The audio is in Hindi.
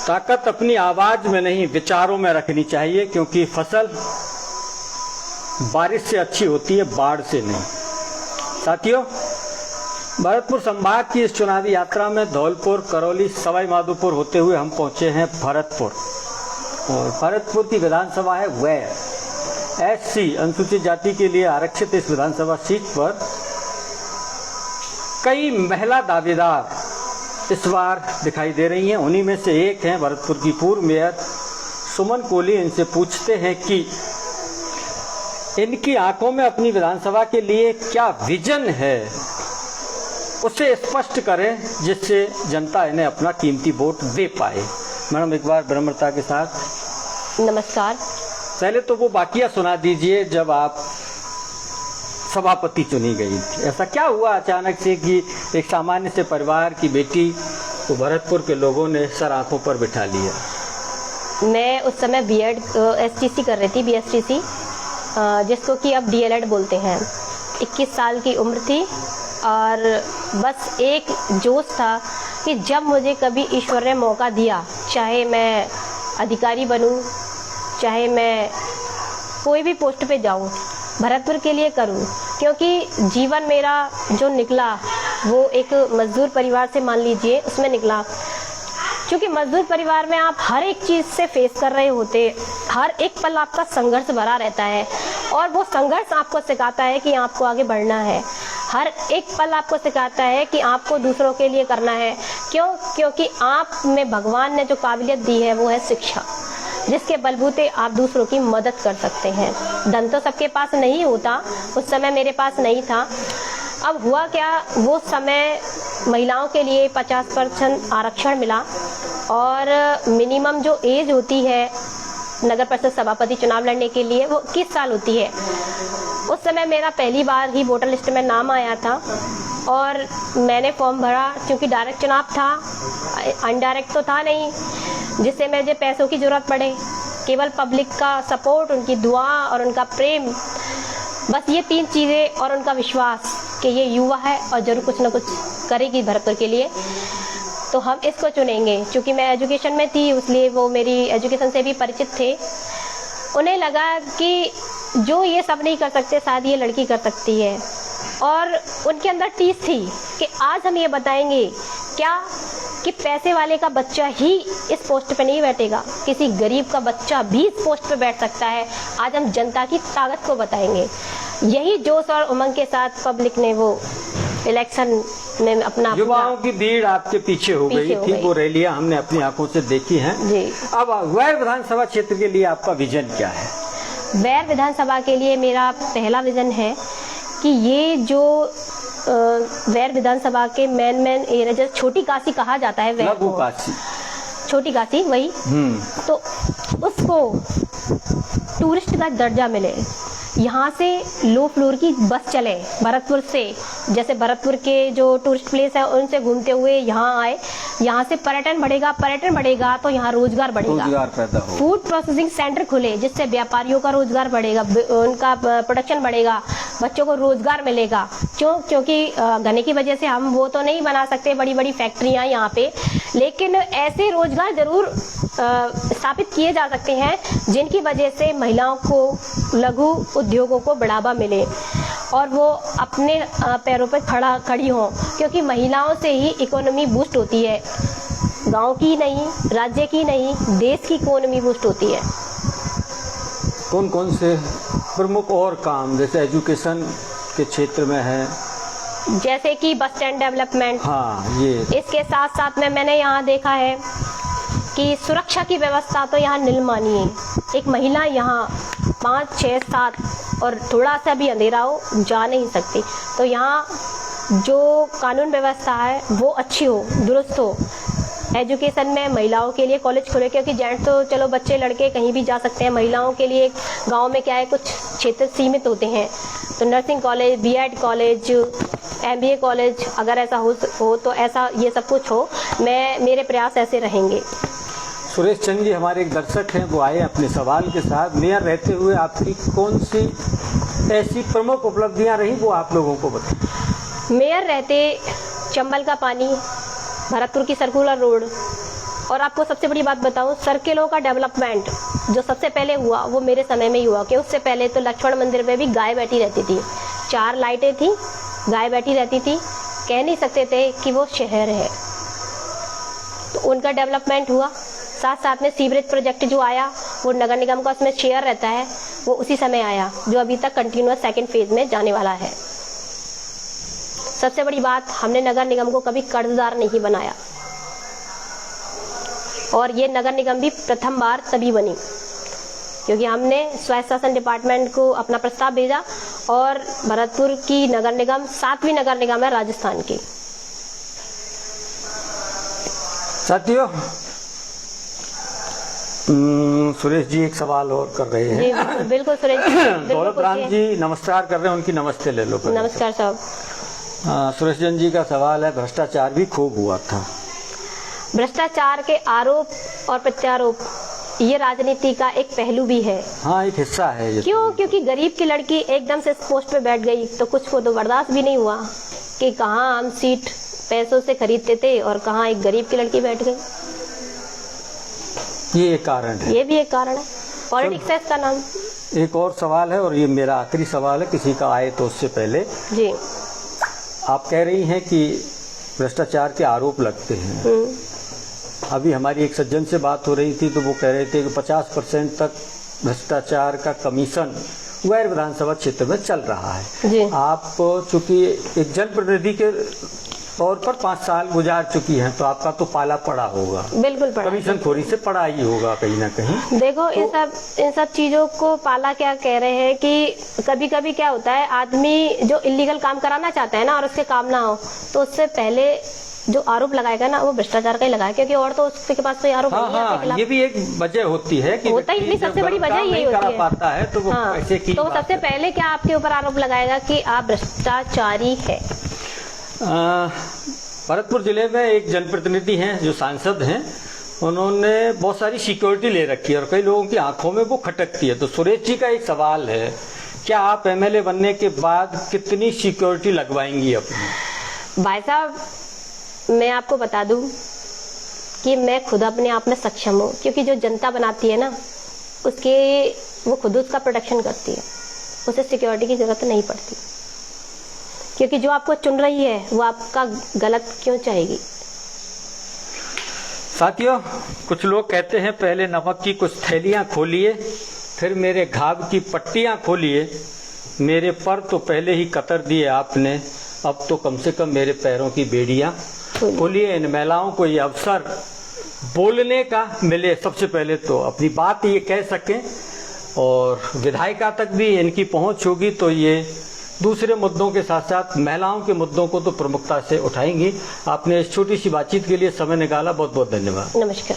ताकत अपनी आवाज में नहीं विचारों में रखनी चाहिए, क्योंकि फसल बारिश से अच्छी होती है, बाढ़ से नहीं। साथियों, भरतपुर संभाग की इस चुनावी यात्रा में धौलपुर, करौली, सवाई माधोपुर होते हुए हम पहुंचे हैं भरतपुर। और भरतपुर की विधानसभा है वैर। एससी अनुसूचित जाति के लिए आरक्षित इस विधानसभा सीट पर कई महिला दावेदार इस बार दिखाई दे रही हैं। उन्हीं में से एक हैं भरतपुर की पूर्व मेयर सुमन कोहली। इनसे पूछते हैं कि इनकी आंखों में अपनी विधानसभा के लिए क्या विजन है, उसे स्पष्ट करें, जिससे जनता इन्हें अपना कीमती वोट दे पाए। मैडम, एक बार विनम्रता के साथ नमस्कार। पहले तो वो वाकया सुना दीजिए जब आप सभापति चुनी गई थी। ऐसा क्या हुआ अचानक से कि एक सामान्य से परिवार की बेटी को भरतपुर के लोगों ने सर आंखों पर बिठा लिया? मैं उस समय बीएड एसटीसी कर रही थी, बीएसटीसी, जिसको कि अब डीएलएड बोलते हैं। 21 साल की उम्र थी और बस एक जोश था कि जब मुझे कभी ईश्वर ने मौका दिया, चाहे मैं अधिकारी बनूं, चाहे मैं कोई भी पोस्ट पे जाऊं, भरतपुर के लिए करूं। क्योंकि जीवन मेरा जो निकला वो एक मजदूर परिवार से, मान लीजिए, उसमें निकला। क्योंकि मजदूर परिवार में आप हर एक चीज़ से फेस कर रहे होते, हर एक पल आपका संघर्ष भरा रहता है और वो संघर्ष आपको सिखाता है कि आपको आगे बढ़ना है। हर एक पल आपको सिखाता है कि आपको दूसरों के लिए करना है। क्योंकि आप में भगवान ने जो काबिलियत दी है वो है शिक्षा, जिसके बलबूते आप दूसरों की मदद कर सकते हैं। धन तो सबके पास नहीं होता, उस समय मेरे पास नहीं था। अब हुआ क्या, वो समय महिलाओं के लिए 50% आरक्षण मिला और मिनिमम जो एज होती है नगर परिषद सभापति चुनाव लड़ने के लिए वो 21 साल होती है। उस समय मेरा पहली बार ही वोटर लिस्ट में नाम आया था और मैंने फॉर्म भरा। क्योंकि डायरेक्ट चुनाव था, अनडायरेक्ट तो था नहीं, जिससे मुझे पैसों की जरूरत पड़े। केवल पब्लिक का सपोर्ट, उनकी दुआ और उनका प्रेम, बस ये 3 चीज़ें, और उनका विश्वास कि ये युवा है और जरूर कुछ ना कुछ करेगी भरतपुर के लिए, तो हम इसको चुनेंगे। क्योंकि मैं एजुकेशन में थी, इसलिए वो मेरी एजुकेशन से भी परिचित थे। उन्हें लगा कि जो ये सब नहीं कर सकते, शायद ये लड़की कर सकती है। और उनके अंदर टीस थी कि आज हम ये बताएंगे क्या कि पैसे वाले का बच्चा ही इस पोस्ट पे नहीं बैठेगा, किसी गरीब का बच्चा भी इस पोस्ट पे बैठ सकता है। आज हम जनता की ताकत को बताएंगे। यही जोश और उमंग के साथ पब्लिक ने वो इलेक्शन में अपना युवाओं की भीड़ आपके पीछे हो गई थी। वो रैलियां हमने अपनी आंखों से देखी हैं जी। अब वैर विधानसभा क्षेत्र के लिए आपका विजन क्या है? वैर विधानसभा के लिए मेरा पहला विजन है कि ये जो वैर विधानसभा के मेन एरिया, जैसे छोटी काशी कहा जाता है, वैर को काशी, छोटी काशी वही, तो उसको टूरिस्ट का दर्जा मिले। यहाँ से लो फ्लोर की बस चले भरतपुर से, जैसे भरतपुर के जो टूरिस्ट प्लेस है उनसे घूमते हुए यहाँ आए। यहाँ से पर्यटन बढ़ेगा तो यहाँ रोजगार बढ़ेगा, रोजगार पैदा हो। फूड प्रोसेसिंग सेंटर खुले, जिससे व्यापारियों का रोजगार बढ़ेगा, उनका प्रोडक्शन बढ़ेगा, बच्चों को रोजगार मिलेगा। क्योंकि घने की वजह से हम वो तो नहीं बना सकते बड़ी बड़ी फैक्ट्रियाँ यहाँ पे, लेकिन ऐसे रोजगार जरूर स्थापित किए जा सकते हैं जिनकी वजह से महिलाओं को, लघु उद्योगों को बढ़ावा मिले और वो अपने पैरों पर खड़ी हों। क्योंकि महिलाओं से ही इकोनॉमी बूस्ट होती है, गांव की नहीं, राज्य की नहीं, देश की इकोनॉमी बूस्ट होती है। कौन कौन से प्रमुख और काम जैसे एजुकेशन के क्षेत्र में है? जैसे कि बस स्टैंड डेवलपमेंट। हाँ, ये इसके साथ साथ में मैंने यहाँ देखा है कि सुरक्षा की व्यवस्था तो यहाँ नीलमानी है। एक महिला यहाँ 5, 6, 7 और थोड़ा सा भी अंधेरा हो जा नहीं सकती। तो यहाँ जो कानून व्यवस्था है वो अच्छी हो, दुरुस्त हो। एजुकेशन में महिलाओं के लिए कॉलेज खुले, क्योंकि जेंट्स तो चलो बच्चे लड़के कहीं भी जा सकते हैं, महिलाओं के लिए गांव में क्या है, कुछ क्षेत्र सीमित होते हैं। तो nursing college, BEd college, MBA college, अगर ऐसा हो तो ऐसा ये सब कुछ हो। मेरे प्रयास ऐसे रहेंगे। सुरेश चंद जी हमारे एक दर्शक हैं, वो आए अपने सवाल के साथ। मेयर रहते हुए आपकी कौन सी ऐसी प्रमुख उपलब्धियां रही, वो आप लोगों को बताएं। मेयर रहते चंबल का पानी, भरतपुर की सर्कुलर रोड, और आपको सबसे बड़ी बात बताऊं, सर्किलों का डेवलपमेंट जो सबसे पहले हुआ वो मेरे समय में ही हुआ। कि उससे पहले तो लक्ष्मण मंदिर में भी गाय बैठी रहती थी, 4 लाइटें थी, गाय बैठी रहती थी, कह नहीं सकते थे कि वो शहर है। तो उनका डेवलपमेंट हुआ। साथ साथ में सीवरेज प्रोजेक्ट जो आया वो नगर निगम का उसमें शेयर रहता है, वो उसी समय आया, जो अभी तक कंटिन्यूअस सेकंड फेज में जाने वाला है। सबसे बड़ी बात, हमने नगर निगम को कभी कर्जदार नहीं बनाया, और ये नगर निगम भी प्रथम बार तभी बनी क्योंकि हमने स्वायत्त शासन डिपार्टमेंट को अपना प्रस्ताव भेजा, और भरतपुर की नगर निगम 7वीं नगर निगम है राजस्थान की। साथियों, सुरेश जी एक सवाल और कर रहे हैं। जी बिल्कुल सुरेश जी, बिल्कुल दौलत राम पूछिए। जी नमस्कार कर रहे हैं, उनकी नमस्ते ले लो पहले। नमस्कार साहब। सुरेश जैन जी का सवाल है, भ्रष्टाचार भी खूब हुआ था। भ्रष्टाचार के आरोप और प्रत्यारोप ये राजनीति का एक पहलू भी है। हाँ, एक हिस्सा है ये। क्यों? क्योंकि गरीब की लड़की एकदम से इस पोस्ट पे बैठ गई तो कुछ को तो बर्दाश्त भी नहीं हुआ कि कहाँ हम सीट पैसों से खरीदते थे और कहाँ एक गरीब की लड़की बैठ गई। ये एक कारण है, ये भी एक कारण है, पॉलिटिक्स है इसका नाम। एक और सवाल है, और ये मेरा आखिरी सवाल है, किसी का आए तो उससे पहले। जी। आप कह रही हैं कि भ्रष्टाचार के आरोप लगते हैं। अभी हमारी एक सज्जन से बात हो रही थी तो वो कह रहे थे कि 50% तक भ्रष्टाचार का कमीशन गैर विधानसभा क्षेत्र में चल रहा है। जी। आप चूंकि एक जनप्रतिनिधि के तौर पर 5 साल गुजार चुकी हैं, तो आपका तो पाला पड़ा होगा, बिल्कुल पड़ा। कमीशन खोरी से पड़ा ही होगा कहीं ना कहीं। देखो इन सब चीजों को पाला क्या कह रहे हैं कि कभी कभी क्या होता है, आदमी जो इलीगल काम कराना चाहता है ना और उसके काम ना हो, तो उससे पहले जो आरोप लगाएगा ना वो भ्रष्टाचार का ही लगाएगा, क्योंकि और तो उसके पास कोई आरोप नहीं है अपने खिलाफ। ये भी एक वजह होती है कि होता ही नहीं, सबसे बड़ी वजह यही होती है। पाता है तो वो ऐसे की तो वो सबसे पहले क्या आपके ऊपर आरोप लगाएगा कि आप भ्रष्टाचारी है। भरतपुर जिले में एक जनप्रतिनिधि हैं जो सांसद हैं, उन्होंने बहुत सारी सिक्योरिटी ले रखी है और कई लोगों की आंखों में वो खटकती है। तो सुरेश जी का एक सवाल है, क्या आप एमएलए बनने के बाद कितनी सिक्योरिटी लगवाएंगी अपनी? भाई साहब, मैं आपको बता दूं कि मैं खुद अपने आप में सक्षम हूँ, क्योंकि जो जनता बनाती है ना उसके वो खुद उसका प्रोटेक्शन करती है, उसे सिक्योरिटी की जरूरत नहीं पड़ती, क्योंकि जो आपको चुन रही है वो आपका गलत क्यों चाहेगी। साथियों, कुछ लोग कहते हैं पहले नमक की कुछ थैलियां खोलिए, फिर मेरे घाव की पट्टियां खोलिए, मेरे पर तो पहले ही कतर दिए आपने, अब तो कम से कम मेरे पैरों की बेड़ियां खोलिए। इन महिलाओं को ये अवसर बोलने का मिले, सबसे पहले तो अपनी बात ये कह सकें, और विधायिका तक भी इनकी पहुंच होगी तो ये दूसरे मुद्दों के साथ साथ महिलाओं के मुद्दों को तो प्रमुखता से उठाएंगी। आपने इस छोटी सी बातचीत के लिए समय निकाला, बहुत बहुत धन्यवाद। नमस्कार।